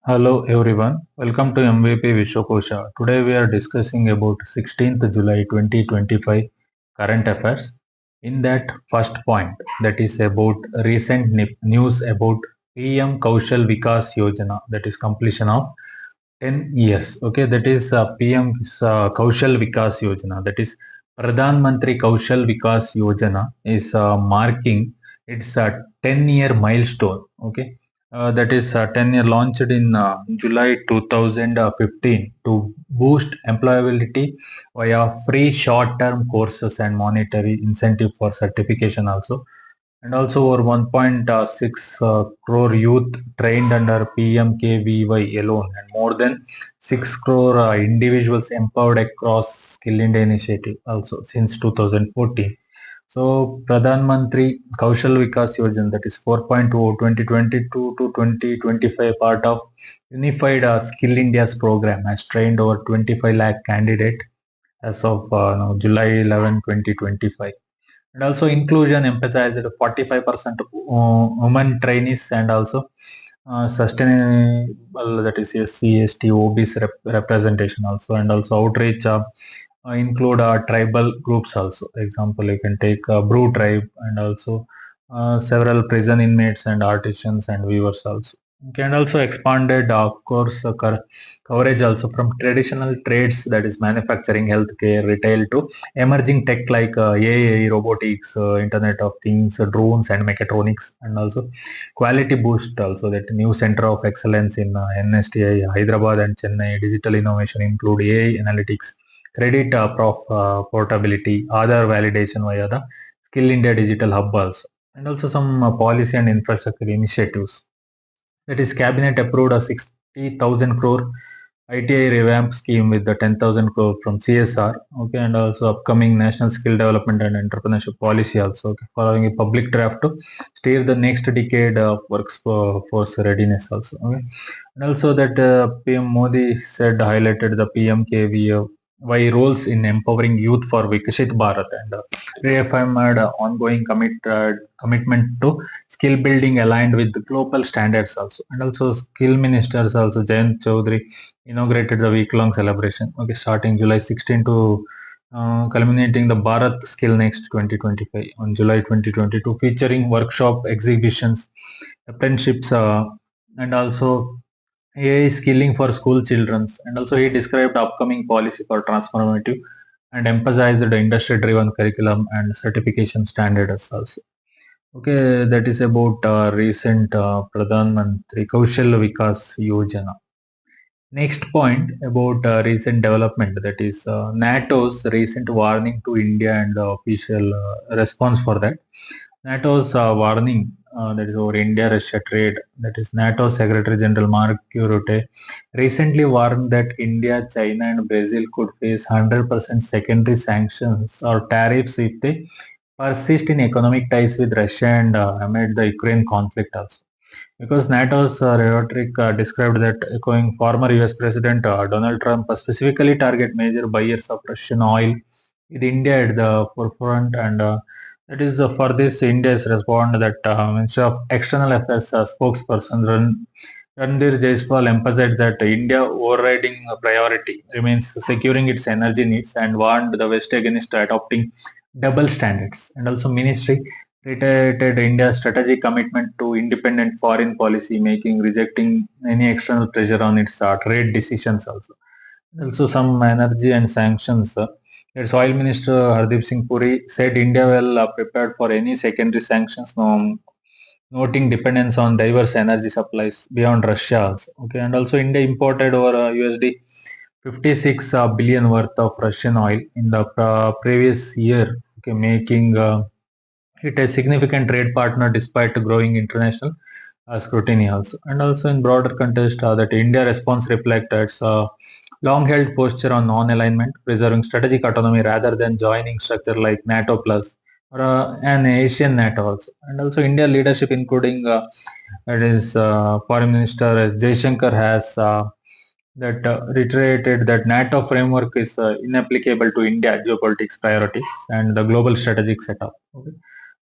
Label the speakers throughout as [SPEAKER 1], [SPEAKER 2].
[SPEAKER 1] Hello everyone, welcome to MVP Vishwakosha. Today we are discussing about 16th July 2025 current affairs. In that first point, that is about recent news about PM Kaushal Vikas Yojana, that is completion of 10 years. Okay, that is PM Kaushal Vikas Yojana, that is Pradhan Mantri Kaushal Vikas Yojana is marking its 10-year milestone. Okay, that is 10-year launched in July 2015 to boost employability via free short-term courses and monetary incentive for certification also, and also over 1.6 crore youth trained under PMKVY alone, and more than 6 crore individuals empowered across Skill India initiative also since 2014. So, Pradhan Mantri Kaushal Vikas Yojana, that is 4.0 2022 to 2025, part of Unified Skill India's program, has trained over 25 lakh candidates as of now, July 11, 2025. And also inclusion emphasized 45% women trainees, and also sustainable, that is SC, ST, OBC representation also, and also outreach include tribal groups also. Example, you can take Brew tribe, and also several prison inmates and artisans and weavers also. You can also expanded course coverage also from traditional trades, that is manufacturing, healthcare, retail, to emerging tech like AI, robotics, Internet of Things, drones and mechatronics, and also quality boost also, that new center of excellence in NSTI, Hyderabad and Chennai. Digital innovation include AI analytics, credit portability, other validation via the Skill India Digital Hub also, and also some policy and infrastructure initiatives. That is, cabinet approved a 60,000 crore ITI revamp scheme with the 10,000 crore from CSR. Okay, and also upcoming national skill development and entrepreneurship policy also. Okay, following a public draft to steer the next decade of workforce readiness also. Okay, and also that PM Modi said highlighted the PMKVY roles in empowering youth for Viksit Bharat, and reaffirmed ongoing commitment to skill building aligned with the global standards also. And also skill ministers also, Jayant Chaudhary inaugurated the week-long celebration, okay, starting July 16 to culminating the Bharat Skill Next 2025 on July 2022, featuring workshop, exhibitions, apprenticeships, and also AI skilling for school children. And also he described upcoming policy for transformative and emphasized the industry-driven curriculum and certification standards also. Okay, that is about recent Pradhan Mantri Kaushal Vikas Yojana. Next point about recent development, that is NATO's recent warning to India and the official response for that. NATO's warning, that is over India-Russia trade, that is NATO Secretary General Mark Rutte recently warned that India, China and Brazil could face 100% secondary sanctions or tariffs if they persist in economic ties with Russia and amid the Ukraine conflict also. Because NATO's rhetoric described that, echoing former US President Donald Trump, specifically target major buyers of Russian oil, with India at the forefront. And that is for this, India's respond that Minister of External Affairs spokesperson Randir Jaiswal emphasized that India overriding priority remains securing its energy needs, and warned the West against adopting double standards. And also ministry reiterated India's strategic commitment to independent foreign policy making, rejecting any external pressure on its trade decisions also. Also some energy and sanctions. Its Oil Minister Hardeep Singh Puri said India well prepared for any secondary sanctions, noting dependence on diverse energy supplies beyond Russia also. Okay, and also India imported over USD 56 billion worth of Russian oil in the previous year, okay, making it a significant trade partner despite growing international scrutiny also. And also in broader context, that India response reflects its long-held posture on non-alignment, preserving strategic autonomy rather than joining structure like NATO plus or an Asian NATO also. And also India leadership, including that is Foreign Minister S. Jaishankar, has that reiterated that NATO framework is inapplicable to India geopolitics priorities and the global strategic setup. Okay.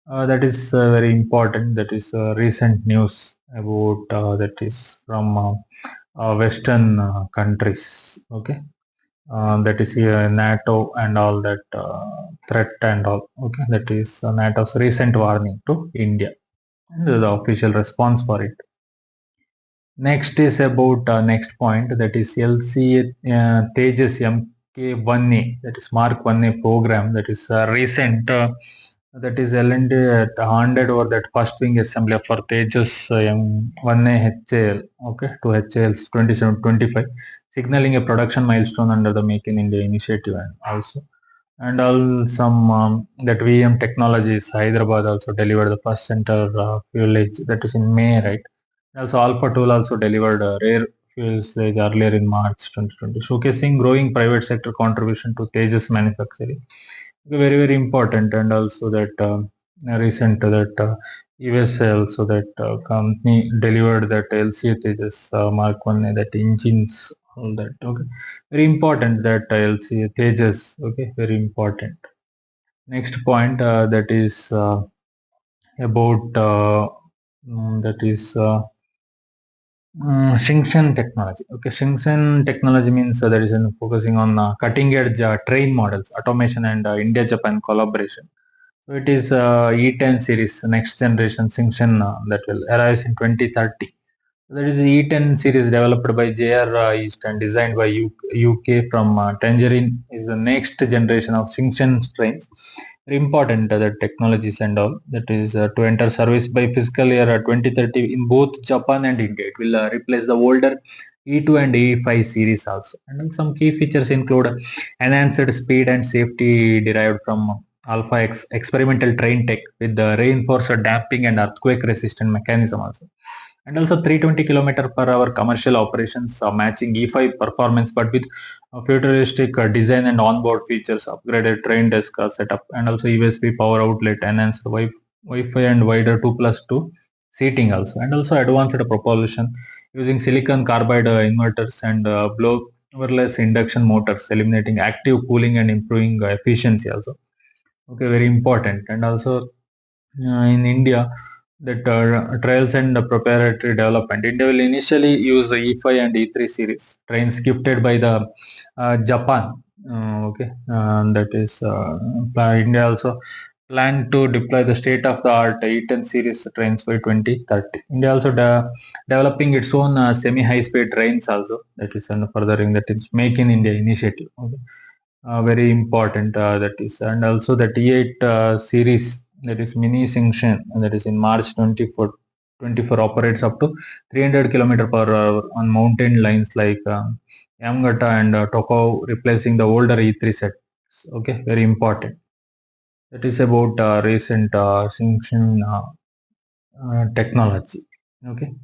[SPEAKER 1] That is very important. That is recent news about that is from Western countries. Okay, that is NATO and all that threat and all. Okay, that is NATO's recent warning to India and the official response for it. Next is about next point, that is LCA Tejas Mk1A, that is Mark 1A program, that is recent, that is LND handed over that first wing assembly for Tejas M1A HAL, okay, to HAL's 2725, signaling a production milestone under the Make in India initiative. And all some that VM Technologies Hyderabad also delivered the first center fuelage, that is in May, right? Also, Alpha Tool also delivered rare fuel stage earlier in March 2020, showcasing growing private sector contribution to Tejas manufacturing. Very, very important. And also that recent that US also that company delivered that LCA Tejas Mark 1, that engines, all that. Okay, very important that LCA Tejas. Okay, very important. Next point that is about that is. Shinkansen Technology. Okay, Shinkansen Technology means there is focusing on cutting edge train models, automation, and India Japan collaboration. So it is E10 series, next generation Shinkansen that will arrive in 2030. That is E10 series developed by JR East and designed by UK from Tangerine, is the next generation of Shinkansen trains. Very important the technologies and all, that is to enter service by fiscal year 2030 in both Japan and India. It will replace the older E2 and E5 series also. And then some key features include enhanced speed and safety derived from Alpha X experimental train tech with the reinforced damping and earthquake resistant mechanism also. And also 320 km per hour commercial operations matching E5 performance, but with futuristic design and onboard features, upgraded train desk setup, and also USB power outlet, enhanced Wi-Fi and wider 2+2 seating also, and also advanced propulsion using silicon carbide inverters and blowerless induction motors, eliminating active cooling and improving efficiency also. Okay, very important. And also in India, that trials and proprietary development. India will initially use the E5 and E3 series trains gifted by the Japan. Okay, that is India also plan to deploy the state-of-the-art E10 series trains by 2030. India also developing its own semi-high-speed trains also. That is furthering that is Make in India initiative. Okay. Very important that is, and also the T8 series, that is mini Shinkansen, that is in March 24 operates up to 300 km per hour on mountain lines like Yamagata and Tokyo, replacing the older E3 sets. Okay, very important. That is about recent Shinkansen technology. Okay.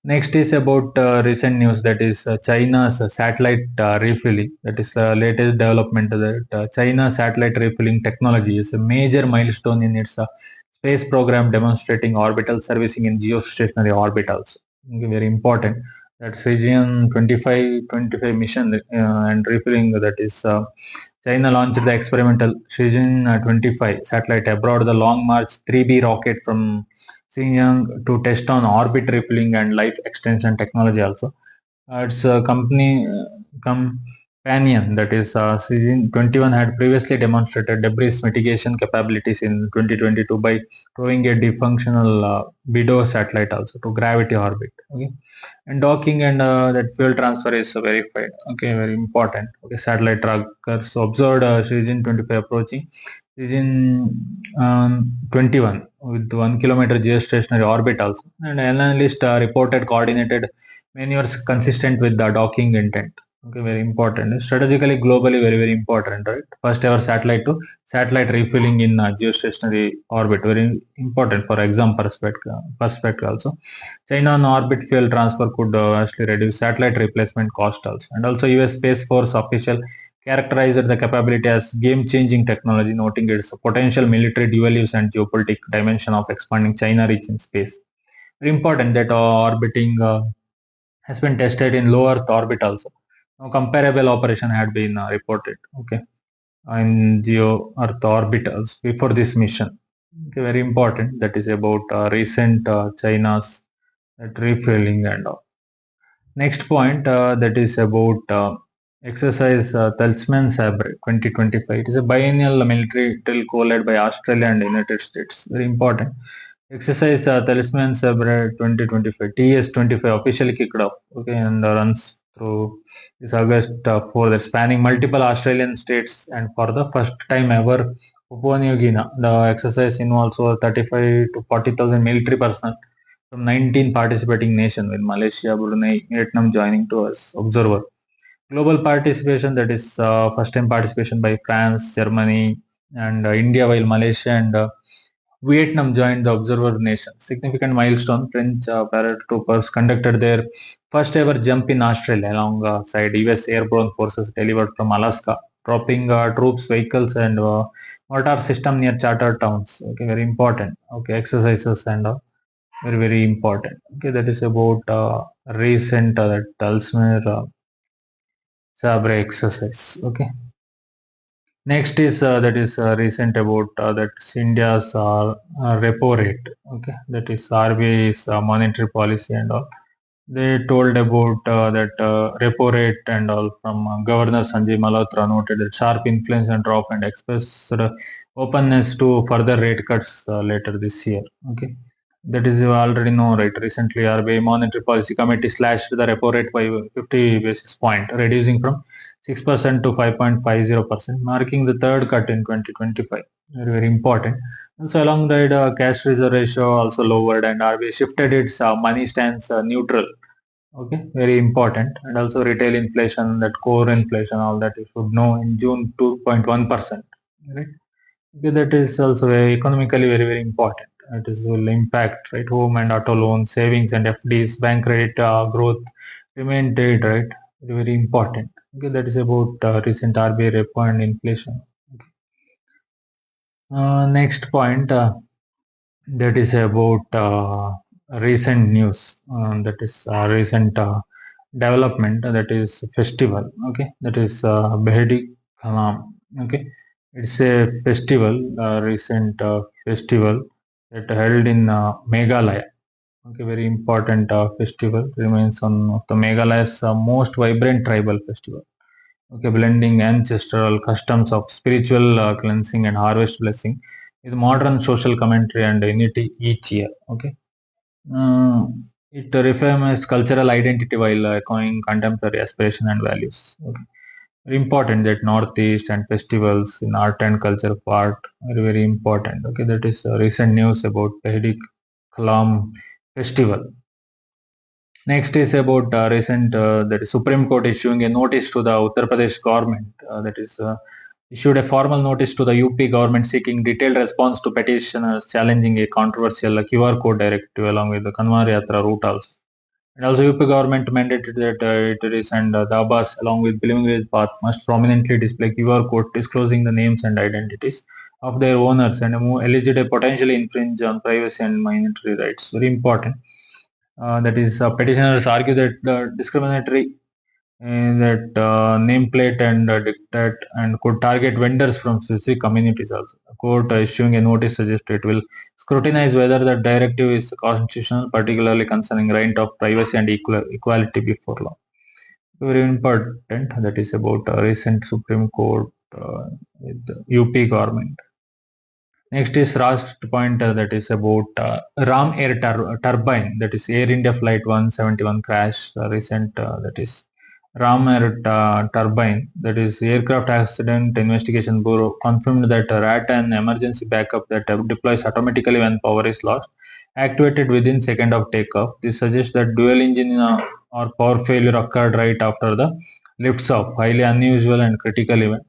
[SPEAKER 1] Next is about recent news, that is China's satellite refueling. That is the latest development, that China satellite refueling technology is a major milestone in its space program, demonstrating orbital servicing in geostationary orbit also. Okay, very important. That's region 25 mission and refueling, that is China launched the experimental Shenzhen 25 satellite abroad the Long March 3B rocket from Xinjiang to test on orbit refueling and life extension technology also. Its company companion, that is Shenzhen 21, had previously demonstrated debris mitigation capabilities in 2022 by throwing a defunctional BIDO satellite also to gravity orbit. Okay, and docking and that fuel transfer is verified. Okay, very important. Okay, satellite trackers observed Shenzhen 25 approaching Shenzhen 21 with 1 kilometer geostationary orbit also, and analyst reported coordinated maneuvers consistent with the docking intent. Okay, very important. Strategically, globally, very, very important, right? First ever satellite to satellite refueling in geostationary orbit. Very important for exam perspective also. China on orbit fuel transfer could vastly reduce satellite replacement cost also. And also US Space Force official characterized the capability as game-changing technology, noting its potential military dual use and geopolitical dimension of expanding China reach in space. Very important that orbiting has been tested in low Earth orbit also. No comparable operation had been reported. Okay, in geo Earth orbit also before this mission. Okay, very important. That is about recent China's refueling and all. Next point that is about exercise Talisman Sabre 2025. It is a biennial military drill co-led by Australia and United States. Very important. Exercise Talisman Sabre 2025 TS25 officially kicked off. Okay, and runs through this August 4th, spanning multiple Australian states, and for the first time ever, Papua New Guinea. The exercise involves over 35 to 40,000 military personnel from 19 participating nations, with Malaysia, Brunei, Vietnam joining to as observer. Global participation, that is first time participation by France, Germany, and India, while Malaysia and Vietnam joined the observer nation. Significant milestone. French paratroopers conducted their first ever jump in Australia alongside US airborne forces delivered from Alaska, dropping troops, vehicles, and mortar system near charter towns. Okay, very important. Okay, exercises and very important. Okay, that is about recent that Talisman Sabre exercise. Okay. Next is that is recent about that's India's repo rate. Okay, that is RBI's monetary policy and all. They told about that repo rate and all from Governor Sanjay Malhotra noted that sharp inflation drop and expressed openness to further rate cuts later this year. Okay, that is you already know, right? Recently, RBI Monetary Policy Committee slashed the repo rate by 50 basis point, reducing from 6% to 5.50%, marking the third cut in 2025. Very important. Also, along that, cash reserve ratio also lowered, and RBI shifted its money stance neutral. Okay, very important. And also retail inflation, that core inflation, all that you should know in June 2.1%. Right. Okay, that is also economically very important. It is will impact right home and auto loans, savings and FDs, bank credit growth remain dead, right? Very important. Okay, that is about recent RBI repo and inflation. Next point that is about recent news. That is recent development. That is festival. Okay, that is Behdeinkhlam. Okay, it's a festival, recent festival that held in Meghalaya. Okay, very important festival, remains one of the Meghalaya's most vibrant tribal festival. Okay, blending ancestral customs of spiritual cleansing and harvest blessing with modern social commentary and unity each year. Okay, uh, it reframes cultural identity while echoing contemporary aspiration and values. Okay. Very important that Northeast and festivals in art and culture part are very important. Okay, that is recent news about Behdeinkhlam Festival. Next is about recent that is Supreme Court issuing a notice to the Uttar Pradesh government, that is issued a formal notice to the UP government seeking detailed response to petitioners challenging a controversial QR code directive along with the Kanwar Yatra route also. And also UP government mandated that it is and the Abbas along with Pilgrimage Path must prominently display QR code disclosing the names and identities of their owners and alleged potentially infringe on privacy and minority rights. Very important. That is, petitioners argue that the discriminatory that nameplate and dictate and could target vendors from specific communities also. The court issuing a notice suggests it will scrutinize whether the directive is constitutional, particularly concerning right of privacy and equality before law. Very important. That is about recent Supreme Court with the UP government. Next is last point that is about Ram Air Turbine, that is Air India Flight 171 crash. Recent that is Ram Air Turbine, that is Aircraft Accident Investigation Bureau, confirmed that RAT, an emergency backup that deploys automatically when power is lost, activated within second of takeoff. This suggests that dual engine or power failure occurred right after the lifts off, highly unusual and critical event.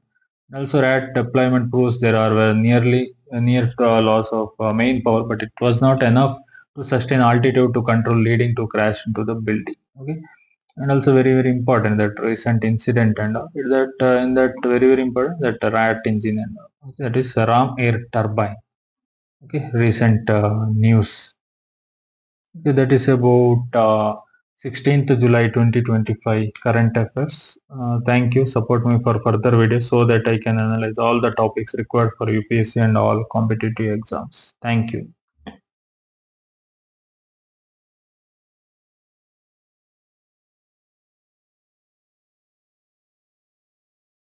[SPEAKER 1] Also, RAT deployment proves there are nearly near loss of main power, but it was not enough to sustain altitude to control, leading to crash into the building. Okay, and also very important that recent incident and is that in that very important that RAT engine and okay, that is Ram Air Turbine. Okay, recent news. Okay, that is about 16th July 2025 current affairs. Thank you. Support me for further videos so that I can analyze all the topics required for UPSC and all competitive exams. Thank you.